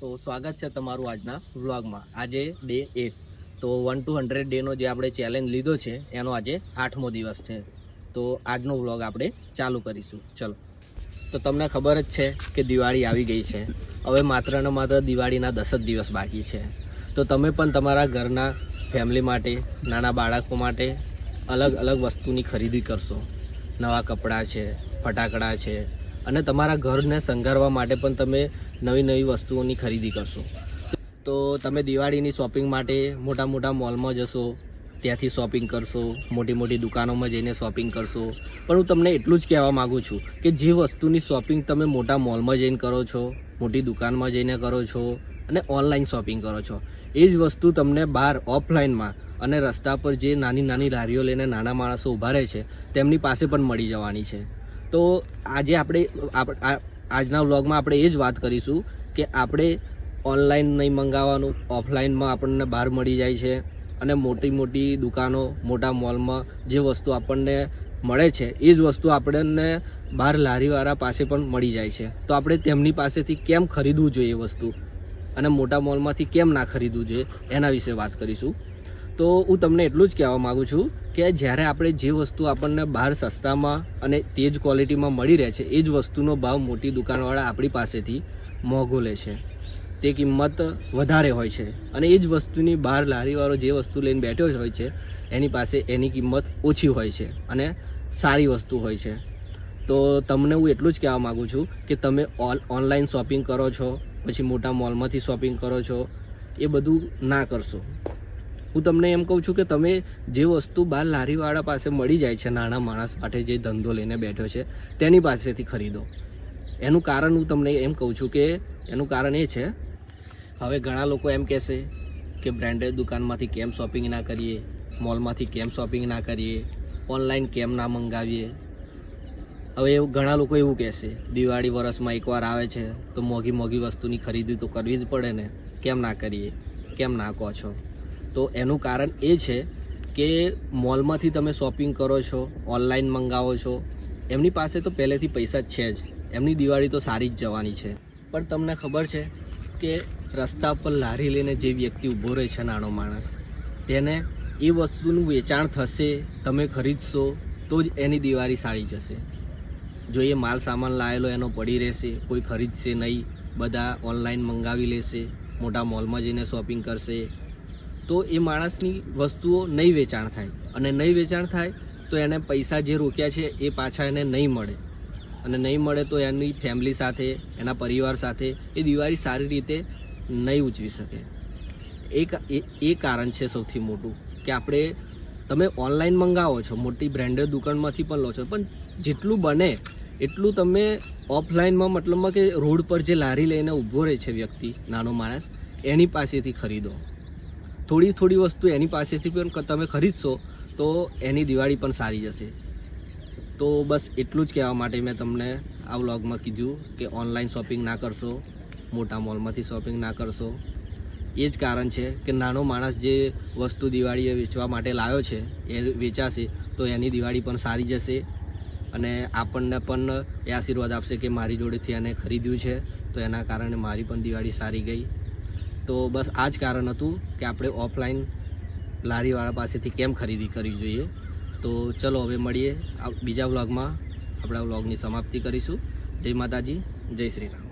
તો સ્વાગત છે તમારું આજના વ્લોગમાં। આજે ડે 8 તો 1 to 100 ડેનો જે આપણે ચેલેન્જ લીધો છે એનો આજે 8મો દિવસ છે। તો આજનો વ્લોગ આપણે ચાલુ કરીશું। ચલો, તો તમને ખબર જ છે કે દિવાળી આવી ગઈ છે। હવે માત્ર ને માત્ર દિવાળીના 10 જ દિવસ બાકી છે। તો તમે પણ તમારા ઘરના ફેમિલી માટે, નાના બાળકો માટે અલગ અલગ વસ્તુની ખરીદી કરશો। નવા કપડાં છે, ફટાકડા છે અને તમારા ઘરને શણગારવા માટે પણ તમે નવી નવી વસ્તુઓની ખરીદી કરશો। તો તમે દિવાળીની શોપિંગ માટે મોટા મોટા મોલમાં જશો, ત્યાંથી શોપિંગ કરશો, મોટી મોટી દુકાનોમાં જઈને શોપિંગ કરશો। પણ હું તમને એટલું જ કહેવા માગું છું કે જે વસ્તુની શોપિંગ તમે મોટા મોલમાં જઈને કરો છો, મોટી દુકાનમાં જઈને કરો છો અને ઓનલાઈન શોપિંગ કરો છો, એ જ વસ્તુ તમને બહાર ઓફલાઈનમાં અને રસ્તા પર જે નાની નાની લારીઓ લઈને નાના માણસો ઊભા રહે છે તેમની પાસે પણ મળી જવાની છે। તો આજે આજના વ્લોગમાં આપણે એ જ વાત કરીશું કે આપણે ઓનલાઈન નહીં મંગાવવાનું, ઓફલાઈનમાં આપણને બહાર મળી જાય છે અને મોટી મોટી દુકાનો, મોટા મોલમાં જે વસ્તુ આપણને મળે છે એ જ વસ્તુ આપણને બહાર લારીવાળા પાસે પણ મળી જાય છે। તો આપણે તેમની પાસેથી કેમ ખરીદવું જોઈએ એ વસ્તુ અને મોટા મોલમાંથી કેમ ના ખરીદવું જોઈએ એના વિશે વાત કરીશું। તો હું તમને એટલું જ કહેવા માગું છું કે જ્યારે આપણે જે વસ્તુ આપણને બહાર સસ્તામાં અને તેજ ક્વોલિટીમાં મળી રહે છે એ જ વસ્તુનો ભાવ મોટી દુકાનવાળા આપણી પાસેથી મોંઘો લે છે, તે કિંમત વધારે હોય છે અને એ જ વસ્તુની બહાર લારીવાળો જે વસ્તુ લઈને બેઠો હોય છે એની પાસે એની કિંમત ઓછી હોય છે અને સારી વસ્તુ હોય છે। તો તમને હું એટલું જ કહેવા માગું છું કે તમે ઓનલાઈન શોપિંગ કરો છો, પછી મોટા મોલમાંથી શોપિંગ કરો છો, એ બધું ના કરશો। હું તમને એમ કહું છું કે તમે જે વસ્તુ બહાર લારીવાળા પાસે મળી જાય છે, નાના માણસ માટે જે ધંધો લઈને બેઠો છે તેની પાસેથી ખરીદો। એનું કારણ હું તમને એમ કહું છું કે એનું કારણ એ છે, હવે ઘણા લોકો એમ કહેશે કે બ્રાન્ડેડ દુકાનમાંથી કેમ શોપિંગ ના કરીએ, મોલમાંથી કેમ શોપિંગ ના કરીએ, ઓનલાઈન કેમ ના મંગાવીએ। હવે ઘણા લોકો એવું કહેશે દિવાળી વરસમાં એકવાર આવે છે તો મોંઘી મોંઘી વસ્તુની ખરીદી તો કરવી જ પડે ને, કેમ ના કરીએ, કેમ ના કહો છો? તો એનું કારણ એ છે કે મોલમાંથી તમે શોપિંગ કરો છો, ઓનલાઈન મંગાવો છો, એમની પાસે તો પહેલેથી પૈસા જ છે જ, એમની દિવાળી તો સારી જ જવાની છે। પણ તમને ખબર છે કે રસ્તા પર લારી લઈને જે વ્યક્તિ ઊભો રહે છે, નાનો માણસ, તેને એ વસ્તુનું વેચાણ થશે, તમે ખરીદશો તો જ એની દિવાળી સારી જશે। જો એ માલ સામાન લાવેલો એનો પડી રહેશે, કોઈ ખરીદશે નહીં, બધા ઓનલાઈન મંગાવી લેશે, મોટા મોલમાં જઈને શોપિંગ કરશે, તો એ માણસની વસ્તુઓ નહીં વેચાણ થાય અને નહીં વેચાણ થાય તો એને પૈસા જે રોક્યા છે એ પાછા એને નહીં મળે અને નહીં મળે તો એની ફેમિલી સાથે, એના પરિવાર સાથે એ દિવાળી સારી રીતે નહીં ઉજવી શકે। એ કારણ છે સૌથી મોટું કે તમે ઓનલાઈન મંગાવો છો, મોટી બ્રાન્ડેડ દુકાનમાંથી પણ લો છો, પણ જેટલું બને એટલું તમે ઓફલાઈનમાં, મતલબમાં કે રોડ પર જે લારી લઈને ઊભો રહે છે વ્યક્તિ, નાનો માણસ, એની પાસેથી ખરીદો। થોડી થોડી વસ્તુ એની પાસેથી પણ તમે ખરીદશો તો એની દિવાળી પણ સારી જશે। તો બસ એટલું જ કહેવા માટે મેં તમને આ વ્લોગમાં કીધું કે ઓનલાઈન શોપિંગ ના કરશો, મોટા મોલમાંથી શોપિંગ ના કરશો। એ જ કારણ છે કે નાનો માણસ જે વસ્તુ દિવાળીએ વેચવા માટે લાવ્યો છે એ વેચાશે તો એની દિવાળી પણ સારી જશે અને આપણને પણ એ આશીર્વાદ આપશે કે મારી જોડેથી એને ખરીદ્યું છે તો એના કારણે મારી પણ દિવાળી સારી ગઈ। તો બસ આ જ કારણ હતું કે આપણે ઓફલાઈન લારીવાળા પાસેથી કેમ ખરીદી કરવી જોઈએ। તો ચલો હવે મળીએ બીજા વ્લોગમાં, આપણા વ્લોગની સમાપ્તિ કરીશું। જય માતાજી, જય શ્રી રામ।